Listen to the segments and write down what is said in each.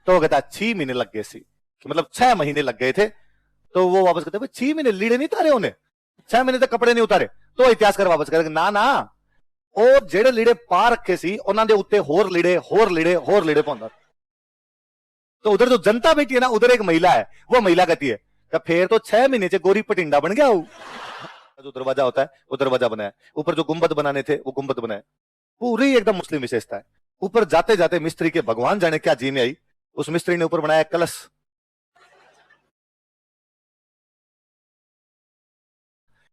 तो वो कहता 6 महीने लग गए सी, कि मतलब 6 महीने लग गए थे। तो वो वापस कहते 6 महीने लीड़े नहीं उतारे उन्हें, 6 महीने तक कपड़े नहीं उतारे। तो इतिहासकार वापस करेगा ना ना, ਉਹ ਜਿਹੜੇ ਲੀੜੇ ਪਾ ਰੱਖੇ ਸੀ ਉਹਨਾਂ ਦੇ ਉੱਤੇ ਹੋਰ ਲੀੜੇ ਪਾਉਂਦਾ। तो उधर जो जनता बैठी है ना, उधर एक महिला है, वो महिला कहती है कि फिर तो 6 महीने से गोरी पटिंडा बन गया। जो दरवाजा होता है वो दरवाजा बनाया, ऊपर जो गुंबद बनाने थे वो गुंबद बनाए, पूरी एकदम मुस्लिम विशेषता है। ऊपर जाते जाते मिस्त्री के भगवान जाने क्या जी में आई, उस मिस्त्री ने ऊपर बनाया कलश।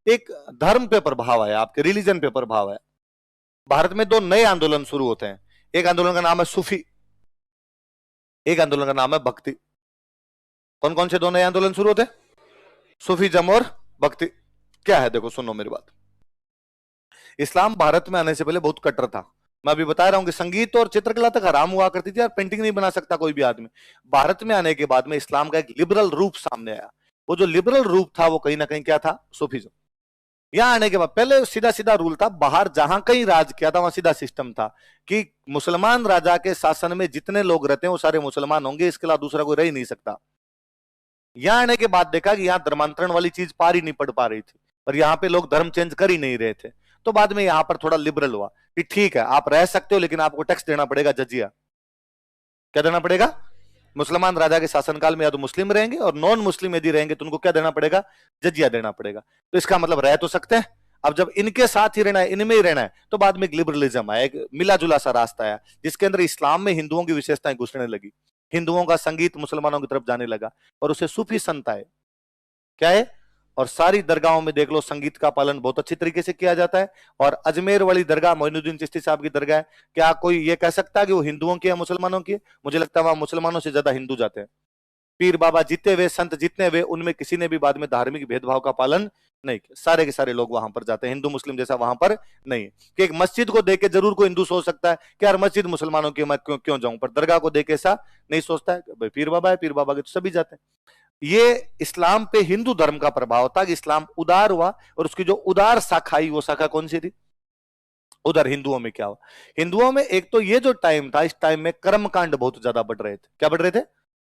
एक धर्म पे प्रभाव है, आपके रिलीजन पे प्रभाव है। भारत में 2 नए आंदोलन शुरू होते हैं। एक आंदोलन का नाम है सूफी, एक आंदोलन का नाम है भक्ति। कौन कौन से 2 नए आंदोलन शुरू होते हैं? सूफीजम और भक्ति। क्या है देखो, सुनो मेरी बात। इस्लाम भारत में आने से पहले बहुत कट्टर था। मैं अभी बता रहा हूं कि संगीत और चित्रकला तक हराम हुआ करती थी यार, पेंटिंग नहीं बना सकता कोई भी आदमी। भारत में आने के बाद में इस्लाम का एक लिबरल रूप सामने आया। वो जो लिबरल रूप था वो कहीं ना कहीं क्या था? सूफीजम। यहां आने के बाद पहले सीधा सीधा रूल था, बाहर जहां कहीं राज किया था वहां सीधा सिस्टम था कि मुसलमान राजा के शासन में जितने लोग रहते हैं वो सारे मुसलमान होंगे, इसके अलावा दूसरा कोई रह ही नहीं सकता। यहां आने के बाद देखा कि यहां धर्मांतरण वाली चीज पार ही नहीं पड़ पा रही थी, और यहां पे लोग धर्म चेंज कर ही नहीं रहे थे। तो बाद में यहां पर थोड़ा लिबरल हुआ कि ठीक है आप रह सकते हो, लेकिन आपको टैक्स देना पड़ेगा, जजिया। क्या देना पड़ेगा? मुसलमान राजा के शासनकाल में या तो मुस्लिम रहेंगे, और नॉन मुस्लिम यदि रहेंगे तो उनको क्या देना पड़ेगा? जजिया देना पड़ेगा। तो इसका मतलब रह तो सकते हैं। अब जब इनके साथ ही रहना है, इनमें ही रहना है, तो बाद में एक लिबरलिज्म आया, एक मिला जुला सा रास्ता आया, जिसके अंदर इस्लाम में हिंदुओं की विशेषताएं घुसने लगी। हिंदुओं का संगीत मुसलमानों की तरफ जाने लगा, और उसे सूफी संत आए। क्या है? और सारी दरगाहों में देख लो संगीत का पालन बहुत अच्छी तरीके से किया जाता है। और अजमेर वाली दरगाह मोइनुद्दीन चिश्ती साहब की दरगाह है, क्या कोई ये कह सकता है कि वो हिंदुओं की है मुसलमानों की? मुझे लगता है वहां मुसलमानों से ज्यादा हिंदू जाते हैं। पीर बाबा जीते हुए, संत जितने हुए, उनमें किसी ने भी बाद में धार्मिक भेदभाव का पालन नहीं किया। सारे के सारे लोग वहां पर जाते हैं, हिंदू मुस्लिम जैसा वहां पर नहीं है। कि एक मस्जिद को देख के जरूर कोई हिंदू सोच सकता है कि यार मस्जिद मुसलमानों की, मैं क्यों क्यों जाऊं, पर दरगाह को देख के ऐसा नहीं सोचता है। भाई पीर बाबा है, पीर बाबा के तो सभी जाते हैं। ये इस्लाम पे हिंदू धर्म का प्रभाव था कि इस्लाम उदार हुआ, और उसकी जो उदार शाखा आई वो शाखा कौन सी थी? उधर हिंदुओं में क्या हुआ? हिंदुओं में एक तो ये जो टाइम था, इस टाइम में कर्मकांड बहुत ज्यादा बढ़ रहे थे। क्या बढ़ रहे थे?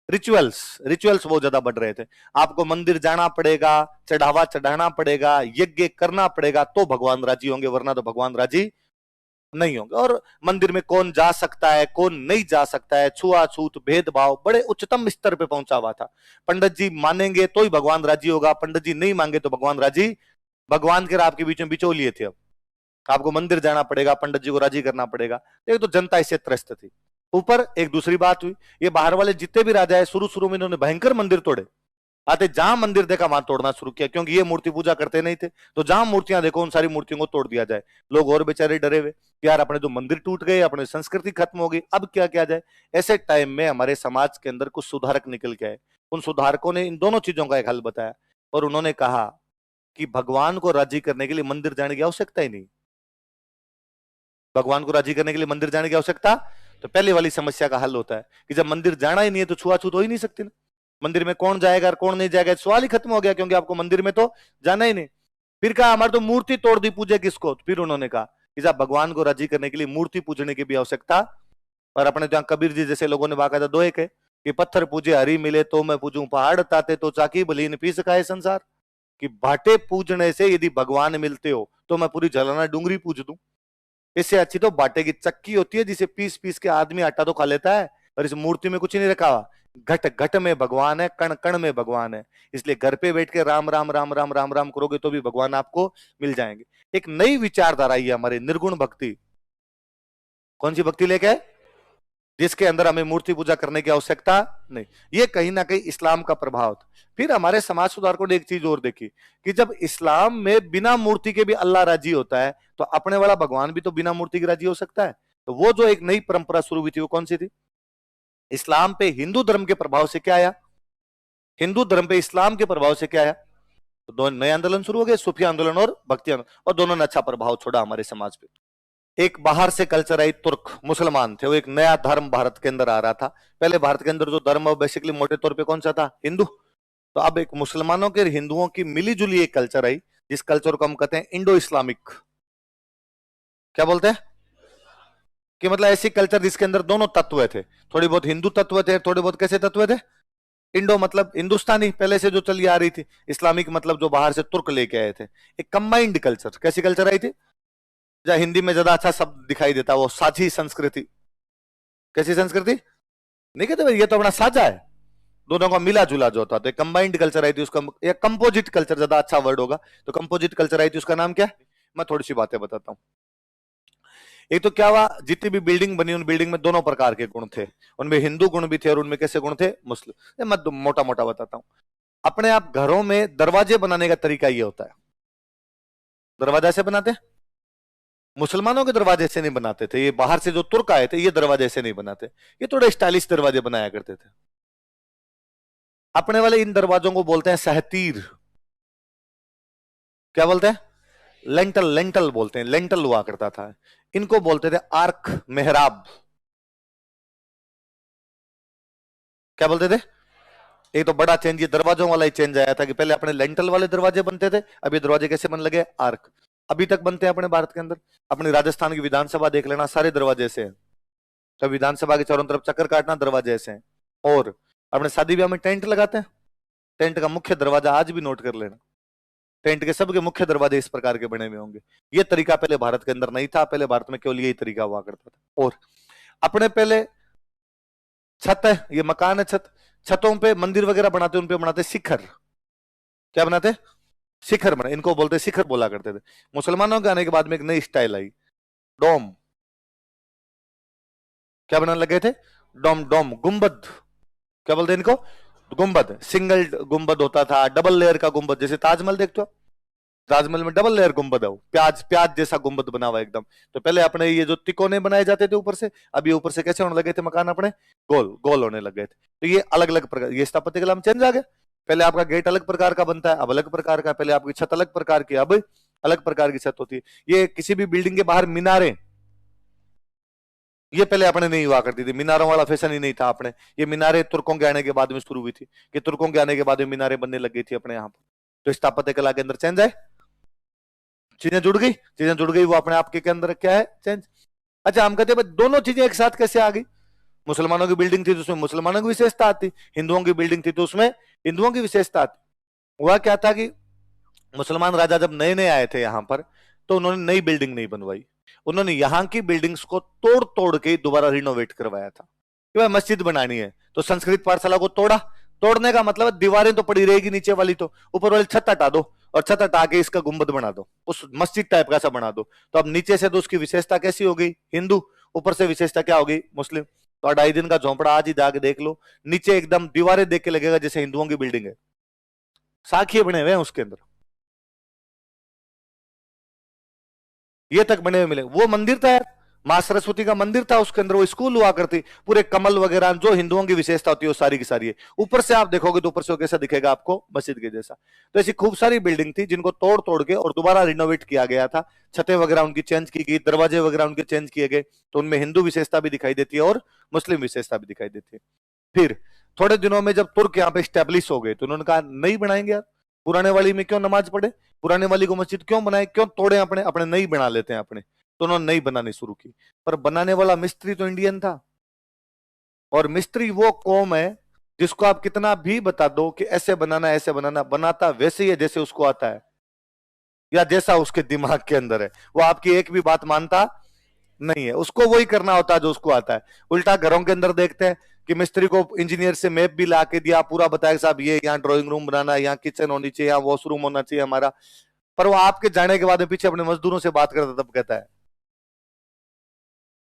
रिचुअल्स। रिचुअल्स बहुत ज्यादा बढ़ रहे थे। आपको मंदिर जाना पड़ेगा, चढ़ावा चढ़ाना पड़ेगा, यज्ञ करना पड़ेगा, तो भगवान राजी होंगे, वरना तो भगवान राजी नहीं होंगे। और मंदिर में कौन जा सकता है, कौन नहीं जा सकता है, छुआछूत, भेदभाव बड़े उच्चतम स्तर पे पहुंचा हुआ था। पंडित जी मानेंगे तो ही भगवान राजी होगा, पंडित जी नहीं मांगे तो भगवान राजी। भगवान के आपके बीच में बिचौलिए थे। अब आपको मंदिर जाना पड़ेगा, पंडित जी को राजी करना पड़ेगा। एक तो जनता इससे त्रस्त थी। ऊपर एक दूसरी बात हुई, ये बाहर वाले जितने भी राजा है शुरू शुरू में इन्होंने भयंकर मंदिर तोड़े। आते जहां मंदिर देखा वहां तोड़ना शुरू किया, क्योंकि ये मूर्ति पूजा करते नहीं थे। तो जहां मूर्तियां देखो उन सारी मूर्तियों को तोड़ दिया जाए। लोग और बेचारे डरे हुए कि यार अपने तो मंदिर टूट गए, अपनी संस्कृति खत्म हो गई, अब क्या किया जाए। ऐसे टाइम में हमारे समाज के अंदर कुछ सुधारक निकल के आए। उन सुधारकों ने इन दोनों चीजों का एक हल बताया, और उन्होंने कहा कि भगवान को राजी करने के लिए मंदिर जाने की आवश्यकता ही नहीं। भगवान को राजी करने के लिए मंदिर जाने की आवश्यकता, तो पहले वाली समस्या का हल होता है कि जब मंदिर जाना ही नहीं है तो छुआछूत हो ही नहीं सकती ना। मंदिर में कौन जाएगा और कौन नहीं जाएगा सवाल ही खत्म हो गया, क्योंकि आपको मंदिर में तो जाना ही नहीं। फिर कहा हमारे तो मूर्ति तोड़ दी, पूजे किसको? तो फिर उन्होंने कहा कि साहब भगवान को राजी करने के लिए मूर्ति पूजने की भी आवश्यकता। और अपने जहां कबीर जी जैसे लोगों ने बाकायदा दोहे के कि पत्थर पूजे हरी मिले तो मैं पूजूं, पहाड़ ताते तो चाकी बलीन पी सकाए संसार। कि भाटे पूजने से यदि भगवान मिलते हो तो मैं पूरी झलना डूंगरी पूज दूं। इससे अच्छी तो बाटे की चक्की होती है, जिसे पीस पीस के आदमी आटा तो खा लेता है, और इस मूर्ति में कुछ नहीं रखा हुआ। घट घट में भगवान है, कण कण में भगवान है। इसलिए घर पे बैठ के राम राम राम राम राम राम करोगे तो भी भगवान आपको मिल जाएंगे। एक नई विचारधारा आई है हमारी, निर्गुण भक्ति। कौन सी भक्ति लेके आए? जिसके अंदर हमें मूर्ति पूजा करने की आवश्यकता नहीं। ये कहीं ना कहीं इस्लाम का प्रभाव था। फिर हमारे समाज सुधारकों ने एक चीज और देखी कि जब इस्लाम में बिना मूर्ति के भी अल्लाह राजी होता है, तो अपने वाला भगवान भी तो बिना मूर्ति के राजी हो सकता है। तो वो जो एक नई परंपरा शुरू हुई थी वो कौन सी थी? इस्लाम पे हिंदू धर्म के प्रभाव से क्या आया? हिंदू धर्म पे इस्लाम के प्रभाव से क्या आया? तो दो नए आंदोलन शुरू हो गए, सूफी आंदोलन और भक्ति आंदोलन, और दोनों ने अच्छा प्रभाव छोड़ा हमारे समाज पे। एक बाहर से कल्चर आई, तुर्क मुसलमान थे, वो एक नया धर्म भारत के अंदर आ रहा था। पहले भारत के अंदर जो धर्म है बेसिकली मोटे तौर पे कौन सा था? हिंदू। तो अब एक मुसलमानों के हिंदुओं की मिली जुली एक कल्चर आई, जिस कल्चर को हम कहते हैं इंडो इस्लामिक। क्या बोलते हैं? कि मतलब ऐसी कल्चर जिसके अंदर दोनों तत्व थे, थोड़ी बहुत हिंदू तत्व थे, थोड़े बहुत कैसे तत्व थे, इंडो मतलब हिंदुस्तानी पहले से जो चली आ रही थी, इस्लामिक मतलब जो बाहर से तुर्क लेके आए थे, एक कंबाइंड कल्चर। कैसी कल्चर आई थी, जहां हिंदी में ज्यादा अच्छा शब्द दिखाई देता, वो साझी संस्कृति। कैसी संस्कृति, नहीं कहते भाई ये तो अपना साझा है, दोनों का मिला जुला जो होता, तो कंबाइंड कल्चर आई थी उसका, या कंपोजिट कल्चर ज्यादा अच्छा वर्ड होगा, तो कंपोजिट कल्चर आई थी, उसका नाम क्या है, मैं थोड़ी सी बातें बताता हूं। एक तो क्या हुआ, जितनी भी बिल्डिंग बनी उन बिल्डिंग में दोनों प्रकार के गुण थे, उनमें हिंदू गुण भी थे और उनमें कैसे गुण थे, मुस्लिम। मैं मोटा मोटा बताता हूं। अपने आप घरों में दरवाजे बनाने का तरीका ये होता है, दरवाजा से बनाते हैं, मुसलमानों के दरवाजे से नहीं बनाते थे, ये बाहर से जो तुर्क आए थे ये दरवाजे से नहीं बनाते, ये थोड़े स्टाइलिश दरवाजे बनाया करते थे। अपने वाले इन दरवाजों को बोलते हैं सहतीर। क्या बोलते हैं, लेंटल, लेंटल बोलते हैं, लेंटल हुआ करता था। इनको बोलते थे आर्क, मेहराब। क्या बोलते थे, एक तो बड़ा चेंज ये दरवाजों वाला ही चेंज आया था कि पहले अपने लेंटल वाले दरवाजे बनते थे, अभी दरवाजे कैसे बन लगे, आर्क। अभी तक बनते हैं अपने भारत के अंदर। अपनी राजस्थान की विधानसभा देख लेना, सारे दरवाजे से हैं, तो विधानसभा के चारों तरफ चक्कर काटना दरवाजे से हैं। और अपने शादी ब्याह में टेंट लगाते हैं, टेंट का मुख्य दरवाजा आज भी नोट कर लेना, टेंट के सबके मुख्य दरवाजे इस प्रकार के बने हुए होंगे। ये तरीका पहले भारत के अंदर नहीं था, पहले भारत में केवल यही तरीका हुआ करता था। और अपने पहले छत है, ये मकान है, छत, छतों पे मंदिर वगैरह बनाते, उन पे बनाते शिखर। क्या बनाते, शिखर बने, इनको बोलते शिखर बोला करते थे। मुसलमानों के आने के बाद में एक नई स्टाइल आई, डोम। क्या बनाने लगे थे, डोम, डोम, गुंबद। क्या बोलते हैं इनको, गुंबद। सिंगल गुंबद होता था, डबल लेयर का गुंबद, जैसे ताजमहल देखते हो, ताजमहल में डबल लेयर गुंबद है, प्याज, प्याज जैसा गुंबद बना हुआ एकदम। तो पहले अपने ये जो तिकोने बनाए जाते थे ऊपर से, अब ये ऊपर से कैसे होने लगे थे मकान अपने, गोल गोल होने लग गए थे। तो ये अलग अलग प्रकार, ये स्थापत्य कला में चेंज आ गया। पहले आपका गेट अलग प्रकार का बनता है, अब अलग प्रकार का, पहले आपकी छत अलग प्रकार की, अब अलग प्रकार की छत होती है। ये किसी भी बिल्डिंग के बाहर मीनारें, ये पहले अपने नहीं हुआ करती थी, मीनारों वाला फैशन ही नहीं था अपने। ये मीनारें तुर्कों के आने के बाद में शुरू हुई थी, कि तुर्कों के आने के बाद में मीनारें बनने लग गई थी अपने यहाँ पर। तो स्थापत्य कला के अंदर चेंज आए, चीजें जुड़ गई, चीजें जुड़ गई, वो अपने आप के अंदर क्या है, चेंज। अच्छा, हम कहते हैं दोनों चीजें एक साथ कैसे आ गई, मुसलमानों की बिल्डिंग थी तो उसमें मुसलमानों की विशेषता आती, हिंदुओं की बिल्डिंग थी तो उसमें हिंदुओं की विशेषता आती। हुआ क्या था कि मुसलमान राजा जब नए नए आए थे यहाँ पर, तो उन्होंने नई बिल्डिंग नहीं बनवाई, उन्होंने यहाँ की बिल्डिंग्स को तोड़ तोड़ के दोबारा रिनोवेट करवाया था कि भाई मस्जिद बनानी है, तो संस्कृत पाठशाला को तोड़ा, तोड़ने का मतलब दीवारें तो पड़ी रहेगी नीचे वाली, तो ऊपर वाली छत हटा दो और छत हटा के इसका गुंबद बना दो, उस मस्जिद टाइप का सा बना दो। तो अब नीचे से तो उसकी विशेषता कैसी हो गई, हिंदू, ऊपर से विशेषता क्या होगी, मुस्लिम। तो 2.5 दिन का झोंपड़ा आज ही जाके देख लो, नीचे एकदम दीवारें देख के लगेगा जैसे हिंदुओं की बिल्डिंग है, साखिए बने हुए हैं उसके अंदर, ये तक बने हुए मिले। वो मंदिर था यार, मां सरस्वती का मंदिर था, उसके अंदर वो स्कूल हुआ करती, पूरे कमल वगैरह जो हिंदुओं की विशेषता होती है वो सारी की सारी है। ऊपर से आप देखोगे तो ऊपर से वो कैसा दिखेगा आपको, मस्जिद के जैसा। तो ऐसी खूब सारी बिल्डिंग थी जिनको तोड़ तोड़ के और दोबारा रिनोवेट किया गया था, छतें वगैरह उनकी चेंज की गई, दरवाजे वगैरह उनके चेंज किए गए, तो उनमें हिंदू विशेषता भी दिखाई देती है और मुस्लिम विशेषता भी दिखाई देती है। फिर थोड़े दिनों में जब तुर्क यहाँ पे स्टेब्लिश हो गए तो उन्होंने कहा नहीं बनाएंगे यार, पुराने वाली में क्यों नमाज पढ़े, पुराने वाली को मस्जिद क्यों बनाए, क्यों तोड़े, अपने अपने नई बना लेते हैं अपने। तो उन्होंने नई बनानी शुरू की, पर बनाने वाला मिस्त्री तो इंडियन था, और मिस्त्री वो कौम है जिसको आप कितना भी बता दो कि ऐसे बनाना ऐसे बनाना, बनाता वैसे ही है जैसे उसको आता है या जैसा उसके दिमाग के अंदर है, वो आपकी एक भी बात मानता नहीं है, उसको वही करना होता है जो उसको आता है। उल्टा घरों के अंदर देखते हैं कि मिस्त्री को इंजीनियर से मैप भी ला के दिया, पूरा बताया साहब ये यहाँ ड्राइंग रूम बनाना है, यहाँ किचन होनी चाहिए, यहाँ वॉशरूम होना चाहिए हमारा, पर वो आपके जाने के बाद में पीछे अपने मजदूरों से बात करता तब कहता है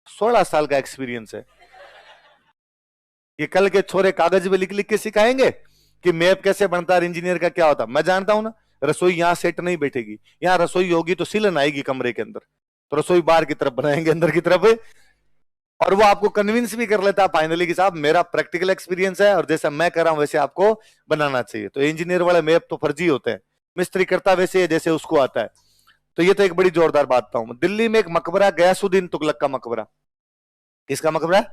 16 साल का एक्सपीरियंस है, ये कल के छोरे कागज में लिख लिख के सिखाएंगे कि मैप कैसे बनता है, इंजीनियर का क्या होता। मैं जानता हूं ना, रसोई यहाँ सेट नहीं बैठेगी, यहाँ रसोई होगी तो सिलन आएगी कमरे के अंदर, तो रसोई बाहर की तरफ बनाएंगे अंदर की तरफ, और वो आपको कन्विंस भी कर लेता है फाइनली कि साहब मेरा प्रैक्टिकल एक्सपीरियंस है और जैसा मैं कर रहा हूं वैसे आपको बनाना चाहिए। तो इंजीनियर वाले मैप तो फर्जी होते हैं, मिस्त्री करता वैसे है जैसे उसको आता है। तो ये तो एक बड़ी जोरदार बात था। दिल्ली में एक मकबरा, गयासुद्दीन तुगलक का मकबरा, किसका मकबरा,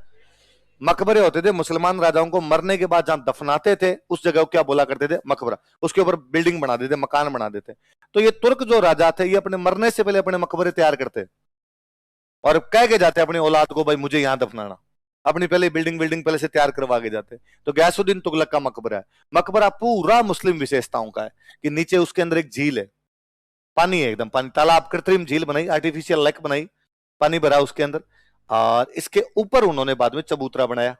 मकबरे होते थे मुसलमान राजाओं को मरने के बाद जहां दफनाते थे उस जगह को क्या बोला करते थे, मकबरा, उसके ऊपर बिल्डिंग बना देते, मकान बना देते। तो ये तुर्क जो राजा थे ये अपने मरने से पहले अपने मकबरे तैयार करते, और कह के जाते अपनी औलाद को भाई मुझे यहां दफनाना, अपनी पहले बिल्डिंग बिल्डिंग पहले से तैयार करवा के जाते। तो गयासुद्दीन तुगलक का मकबरा है, मकबरा पूरा मुस्लिम विशेषताओं का है कि नीचे उसके अंदर एक झील है, पानी है एकदम पानी, तालाब, कृत्रिम झील बनाई, आर्टिफिशियल लेक बनाई, पानी भरा उसके अंदर। और इसके ऊपर उन्होंने बाद में चबूतरा बनाया,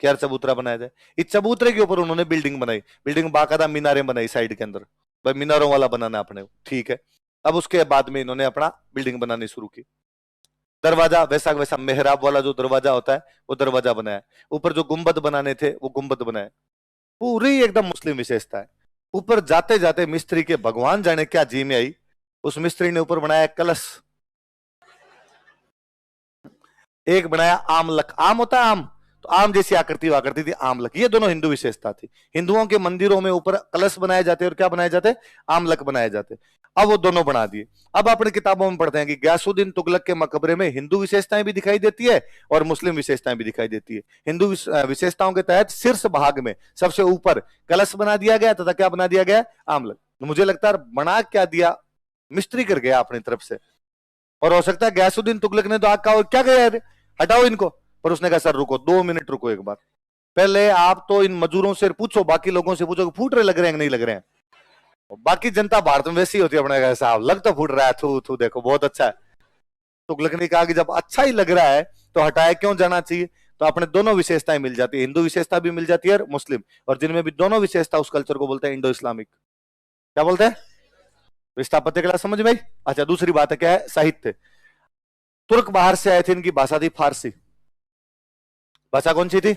क्या चबूतरा बनाया जाए, इस चबूतरे के ऊपर उन्होंने बिल्डिंग बनाई, बिल्डिंग बाकायदा मीनारें बनाई साइड के अंदर, भाई मीनारों वाला बनाना अपने, ठीक है। अब उसके बाद में इन्होंने अपना बिल्डिंग बनानी शुरू की, दरवाजा वैसा वैसा मेहराब वाला जो दरवाजा होता है वो दरवाजा बनाया, ऊपर जो गुंबद बनाने थे वो गुंबद बनाए, पूरी एकदम मुस्लिम विशेषता है। ऊपर जाते जाते मिस्त्री के भगवान जाने क्या जी में आई, उस मिस्त्री ने ऊपर बनाया कलश, एक बनाया आमलक, आम होता है आम, तो आम जैसी आकृति आकृति थी आमलक, ये दोनों हिंदू विशेषता थी। हिंदुओं के मंदिरों में ऊपर कलश बनाए जाते और क्या बनाए जाते, आमलक बनाए जाते। अब वो दोनों बना दिए। अब अपनी किताबों में पढ़ते हैं कि गयासुद्दीन तुगलक के मकबरे में हिंदू विशेषताएं भी दिखाई देती है और मुस्लिम विशेषताएं भी दिखाई देती है। हिंदू विशेषताओं के तहत शीर्ष भाग में सबसे ऊपर कलश बना दिया गया तथा क्या बना दिया गया, आमलक। मुझे लगता है बना क्या दिया, मिस्त्री कर गया अपनी तरफ से, और हो सकता है गयासुद्दीन तुगलक ने तो आग कहा क्या गया, हटाओ इनको, पर उसने कहा सर रुको 2 मिनट रुको, एक बार पहले आप तो इन मजदूरों से पूछो, बाकी लोगों से पूछो कि फूट रहे लग रहे हैं नहीं लग रहे हैं। बाकी जनता भारत में वैसी होती है, अपने साहब लग तो फूट रहा है, थू थू देखो बहुत अच्छा है। तुगलक ने कहा कि जब अच्छा ही लग रहा है तो हटाया क्यों जाना चाहिए, तो अपने दोनों विशेषताएं मिल जाती है, हिंदू विशेषता भी मिल जाती है और मुस्लिम, और जिनमें भी दोनों विशेषता उस कल्चर को बोलते हैं इंडो इस्लामिक, क्या बोलते हैं, स्थापत्य कला, समझ में आई। अच्छा दूसरी बात है क्या है, साहित्य। तुर्क बाहर से आए थे, इनकी भाषा थी फारसी। भाषा कौन सी थी,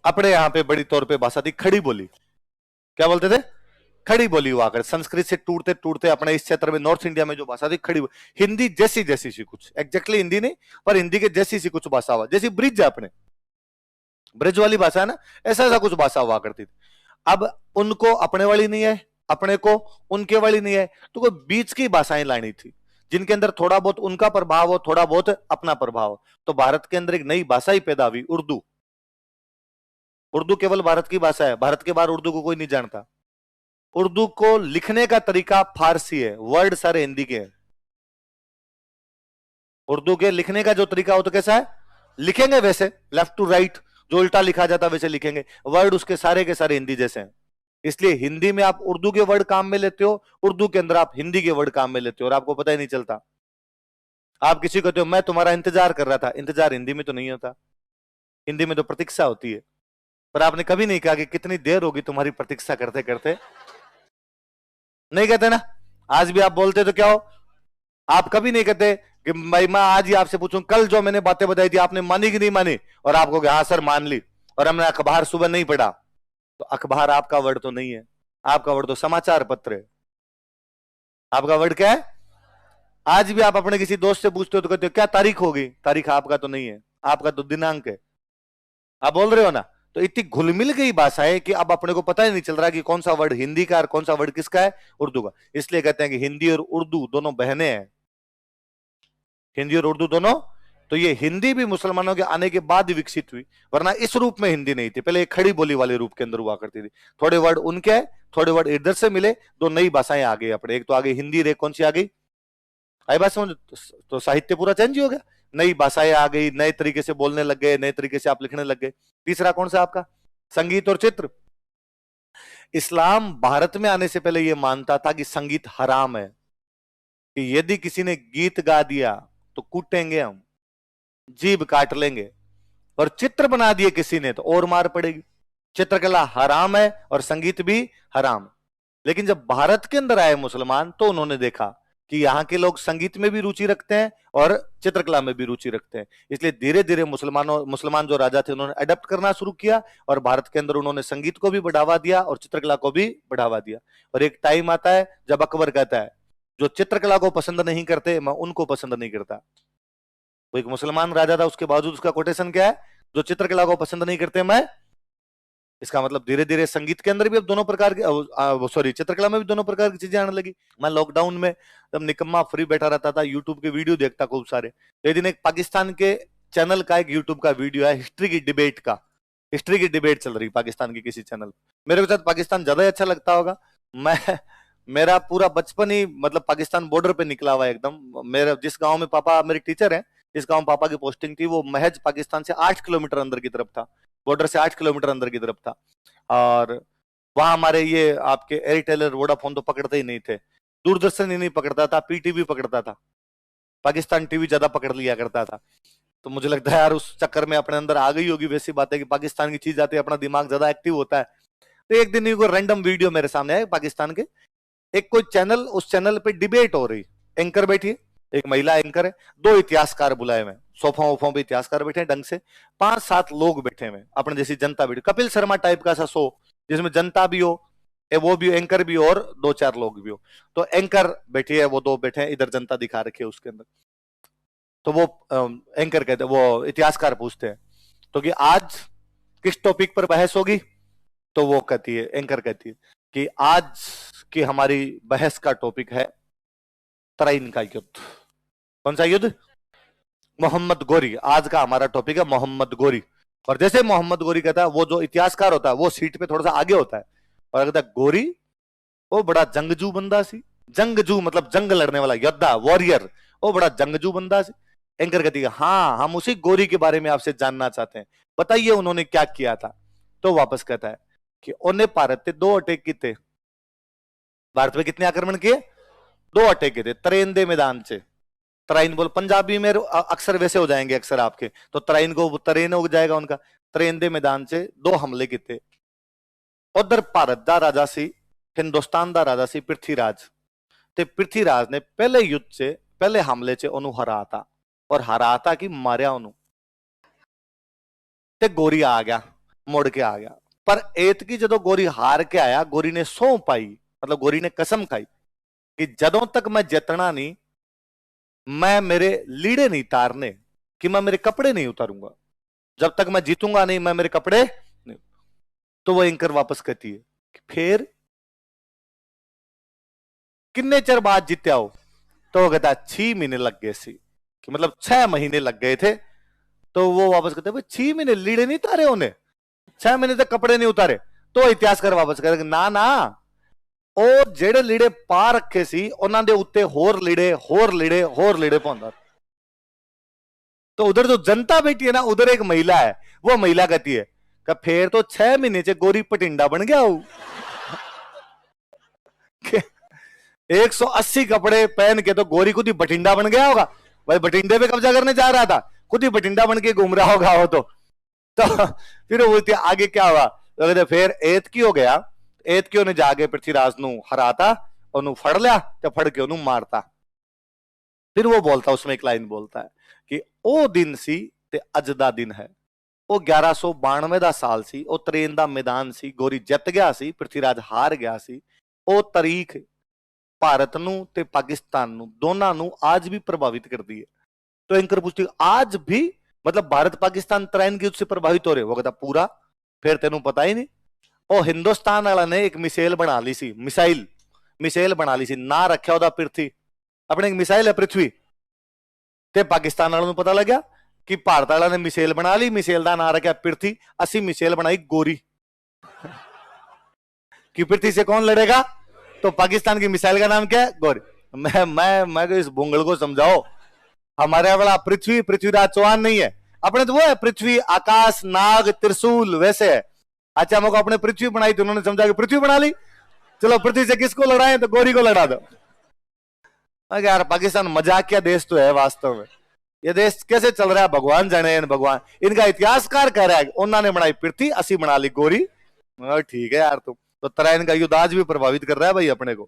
अपने यहां पे बड़ी तौर पे भाषा थी खड़ी बोली, क्या बोलते थे, खड़ी बोली हुआ कर, संस्कृत से टूटते टूटते अपने इस क्षेत्र में नॉर्थ इंडिया में जो भाषा थी खड़ी, हिंदी जैसी जैसी सी कुछ, एग्जैक्टली हिंदी नहीं पर हिंदी के जैसी सी कुछ भाषा हुआ, जैसी ब्रिज है अपने ब्रिज वाली भाषा है ना, ऐसा ऐसा कुछ भाषा हुआ करती थी। अब उनको अपने वाली नहीं है, अपने को उनके वाली नहीं है, तो कोई बीच की भाषाएं लानी थी जिनके अंदर थोड़ा बहुत उनका प्रभाव हो, थोड़ा बहुत अपना प्रभाव हो। तो भारत के अंदर एक नई भाषा ही पैदा हुई, उर्दू। उर्दू केवल भारत की भाषा है, भारत के बाहर उर्दू को कोई नहीं जानता। उर्दू को लिखने का तरीका फारसी है, वर्ड सारे हिंदी के हैं। उर्दू के लिखने का जो तरीका हो तो कैसा है, लिखेंगे वैसे लेफ्ट टू राइट, जो उल्टा लिखा जाता वैसे लिखेंगे, वर्ड उसके सारे के सारे हिंदी जैसे हैं। इसलिए हिंदी में आप उर्दू के वर्ड काम में लेते हो, उर्दू के अंदर आप हिंदी के वर्ड काम में लेते हो और आपको पता ही नहीं चलता। आप किसी को कहते हो मैं तुम्हारा इंतजार कर रहा था, इंतजार हिंदी में तो नहीं होता, हिंदी में तो प्रतीक्षा होती है, पर आपने कभी नहीं कहा कि कितनी देर होगी तुम्हारी प्रतीक्षा करते करते, नहीं कहते ना। आज भी आप बोलते तो क्या हो, आप कभी नहीं कहते कि भाई मैं आज ही आपसे पूछूं कल जो मैंने बातें बताई थी आपने मानी कि नहीं मानी, और आपको हाँ सर मान ली, और हमने अखबार सुबह नहीं पढ़ा, तो अखबार आपका वर्ड तो नहीं है, आपका वर्ड तो समाचार पत्र है। आपका वर्ड क्या है, आज भी आप अपने किसी दोस्त से पूछते हो तो कहते हो क्या तारीख होगी, तारीख आपका तो नहीं है, आपका तो दिनांक है, आप बोल रहे हो ना। तो इतनी घुल मिल गई भाषा है कि अब अपने को पता ही नहीं चल रहा कि कौन सा वर्ड हिंदी का और कौन सा वर्ड किसका है, उर्दू का। इसलिए कहते हैं कि हिंदी और उर्दू दोनों बहनें हैं, हिंदी और उर्दू दोनों। तो ये हिंदी भी मुसलमानों के आने के बाद विकसित हुई, वरना इस रूप में हिंदी नहीं थी, पहले एक खड़ी बोली वाले रूप के अंदर हुआ करती थी। थोड़े वर्ड उनके है, थोड़े वर्ड इधर से मिले, दो नई भाषाएं आ गई अपने, एक तो आ गई हिंदी, एक कौन सी आ गई, आई बात समझ, तो साहित्य पूरा चेंज ही हो गया, नई भाषाएं आ गई, नए तरीके से बोलने लग गए, नए तरीके से आप लिखने लग गए। तीसरा कौन सा आपका, संगीत और चित्र। इस्लाम भारत में आने से पहले यह मानता था कि संगीत हराम है, कि यदि किसी ने गीत गा दिया तो कूटेंगे हम, जीभ काट लेंगे, और चित्र बना दिए किसी ने तो और मार पड़ेगी। चित्रकला हराम है और संगीत भी हराम। लेकिन जब भारत के अंदर आए मुसलमान तो उन्होंने देखा कि यहाँ के लोग संगीत में भी रुचि रखते हैं और चित्रकला में भी रुचि रखते हैं, इसलिए धीरे धीरे मुसलमान जो राजा थे उन्होंने अडेप्ट करना शुरू किया और भारत के अंदर उन्होंने संगीत को भी बढ़ावा दिया और चित्रकला को भी बढ़ावा दिया। और एक टाइम आता है जब अकबर कहता है जो चित्रकला को पसंद नहीं करते मैं उनको पसंद नहीं करता। वो एक मुसलमान राजा था, उसके बावजूद उसका कोटेशन क्या है, जो चित्रकला को पसंद नहीं करते मैं। इसका मतलब धीरे धीरे संगीत के अंदर भी अब दोनों प्रकार के, सॉरी चित्रकला में भी दोनों प्रकार की चीजें आने लगी। मैं लॉकडाउन में जब निकम्मा फ्री बैठा रहता था, यूट्यूब के वीडियो देखता खूब सारे, तो एक दिन एक पाकिस्तान के चैनल का एक यूट्यूब का वीडियो है हिस्ट्री की डिबेट का, हिस्ट्री की डिबेट चल रही पाकिस्तान की किसी चैनल। मेरे को शायद पाकिस्तान ज्यादा अच्छा लगता होगा, मेरा पूरा बचपन ही मतलब पाकिस्तान बॉर्डर पे निकला हुआ है एकदम। मेरे जिस गांव में पापा मेरे टीचर हैं, जिस गांव में पापा की पोस्टिंग थी, वो महज पाकिस्तान से 8 किलोमीटर अंदर की तरफ था। बॉर्डर से 8 किलोमीटर अंदर की तरफ था। और वहां हमारे ये आपके एयरटेल और वोडाफोन तो पकड़ते ही नहीं थे। दूरदर्शन ही नहीं पकड़ता था, पीटीवी पकड़ता था। पाकिस्तान टीवी ज्यादा पकड़ लिया करता था। तो मुझे लगता है यार उस चक्कर में अपने अंदर आ गई होगी वैसी बात है कि पाकिस्तान की चीज आती है, अपना दिमाग ज्यादा एक्टिव होता है। तो एक दिन कोई रैंडम वीडियो मेरे सामने आया पाकिस्तान के, एक कोई चैनल, उस चैनल पे डिबेट हो रही, एंकर बैठी है, एक महिला एंकर है, दो इतिहासकार बुलाए हुए, सोफा वोफा पे इतिहासकार बैठे हैं ढंग से, 5-7 लोग बैठे हुए अपने जैसी जनता बैठी, कपिल शर्मा टाइप का सा शो जिसमें जनता भी हो, वो भी एंकर भी हो और 2-4 लोग भी हो। तो एंकर बैठी है, वो दो बैठे हैं, इधर जनता दिखा रखी है उसके अंदर। तो वो एंकर कहते, वो इतिहासकार पूछते हैं तो कि आज किस टॉपिक पर बहस होगी। तो वो कहती है, एंकर कहती है कि आज की हमारी बहस का टॉपिक है तराइन का युद्ध। कौन सा युद्ध? मोहम्मद गोरी। आज का हमारा टॉपिक है मोहम्मद गोरी। और जैसे मोहम्मद गोरी कहता है, वो जो इतिहासकार होता है वो सीट पे थोड़ा सा आगे होता है और कहता है गोरी वो बड़ा जंगजू बंदा सी। जंगजू मतलब जंग लड़ने वाला, योद्धा, वॉरियर, वो बड़ा जंगजू बंदा सी। एंकर कहती है हाँ, हम उसी गोरी के बारे में आपसे जानना चाहते हैं, बताइए उन्होंने क्या किया था। तो वापस कहता है कि उन्हें भारत पे 2 अटैक किए थे। भारत में कितने आक्रमण किए? 2 अटैक किए थे तरेन दे मैदान से। तराइन बोल पंजाबी में अक्सर वैसे हो जाएंगे अक्सर आपके, तो तराइन को तरेन हो जाएगा उनका। तरेन दे मैदान से 2 हमले किए थे। उधर भारत दा राजा सी, हिंदुस्तान दा राजा सी पृथ्वीराज। ते पृथ्वीराज ने पहले युद्ध से, पहले हमले से ओनू हराता, और हराता कि मारिया ओनू। ते गोरी आ गया, मुड़ के आ गया। पर एतकी जदों गोरी हार के आया, गोरी ने सौं पाई, मतलब गोरी ने कसम खाई कि जदों तक मैं जितना नहीं, मैं मेरे लीड़े नहीं तारने, कि मैं मेरे कपड़े नहीं उतारूंगा, जब तक मैं जीतूंगा नहीं मैं मेरे कपड़े नहीं। तो वो एंकर वापस कहती है कि फिर किन्ने चर बाद जीत्या हो? तो वो कहता 6 महीने लग गए सी, कि मतलब 6 महीने लग गए थे। तो वो वापस कहते भाई 6 महीने लीड़े नहीं तारे उन्हें, 6 महीने तक कपड़े नहीं उतारे। तो इतिहासकार वापस कहते ना ना, ਉਹ ਜਿਹੜੇ ਲੀੜੇ ਪਾ ਰੱਖੇ ਸੀ ਉਹਨਾਂ ਦੇ ਉੱਤੇ ਹੋਰ लीड़े पाਉਂਦਾ। तो उधर जो जनता बैठी है ना, उधर एक महिला है, वो महिला कहती है कि फिर तो 6 महीने से गोरी पटिंडा बन गया हो। 180 कपड़े पहन के तो गोरी खुद ही बठिंडा बन गया होगा। भाई बठिंडे पे कब्जा करने जा रहा था, खुद ही बठिंडा बन के घूम रहा होगा वो तो फिर वो आगे क्या हुआ? तो फिर एतकी हो गया, एतकी ने जाके पृथ्वीराज नू हराता, ओनू फड़ लिया, तो फड़ के ओनू मारता। फिर वो बोलता, उसमें एक लाइन बोलता है कि ओ दिन सी ते अज दा दिन है। ਉਹ 1192 ਦਾ ਸਾਲ ਸੀ, ਉਹ ਤਰੇਨ ਦਾ ਮੈਦਾਨ ਸੀ, ਗੋਰੀ ਜਿੱਤ ਗਿਆ ਸੀ, ਪ੍ਰਿਥਵੀਰਾਜ ਹਾਰ ਗਿਆ ਸੀ। ਉਹ ਤਾਰੀਖ भारत ਨੂੰ ਤੇ पाकिस्तान ਨੂੰ ਦੋਨਾਂ ਨੂੰ आज भी प्रभावित करती है। तो एंकर पूछती आज भी, मतलब भारत पाकिस्तान तराइन के युद्ध से प्रभावित हो रहे? वो कहता पूरा। फिर तेनू पता ही नहीं, ਉਹ हिंदुस्तान वाला ने एक मिसाइल बना ली सी, मिसाइल बना ली सी, ना रखा ਉਹਦਾ पृथ्वी, अपने एक मिसाइल है पृथ्वी। ਤੇ पाकिस्तान वालों ਨੂੰ पता लग गया कि भारत वाला ने मिसाइल बना ली, मिसाइल का नाम रखा पृथ्वी, असि मिसाइल बनाई गोरी। कि पृथ्वी से कौन लड़ेगा? तो पाकिस्तान की मिसाइल का नाम क्या है? गोरी। मैं इस बुंगल को समझाओ, हमारे वाला पृथ्वी पृथ्वीराज चौहान नहीं है, अपने तो वो है पृथ्वी, आकाश, नाग, त्रिशूल वैसे है। अच्छा हमको अपने पृथ्वी बनाई तो उन्होंने समझा कि पृथ्वी बना ली, चलो पृथ्वी से किसको लड़ाए? तो गोरी को लड़ा दो। यार पाकिस्तान मजाकिया देश तो है वास्तव में। ये देश कैसे चल रहा है भगवान जाने, भगवान। इनका इतिहासकार कह रहा है उन्होंने बनाई पृथ्वी, असी बना ली गोरी। ठीक है यार, तुम तो तराइन का युद्ध आज भी प्रभावित कर रहा है भाई अपने को।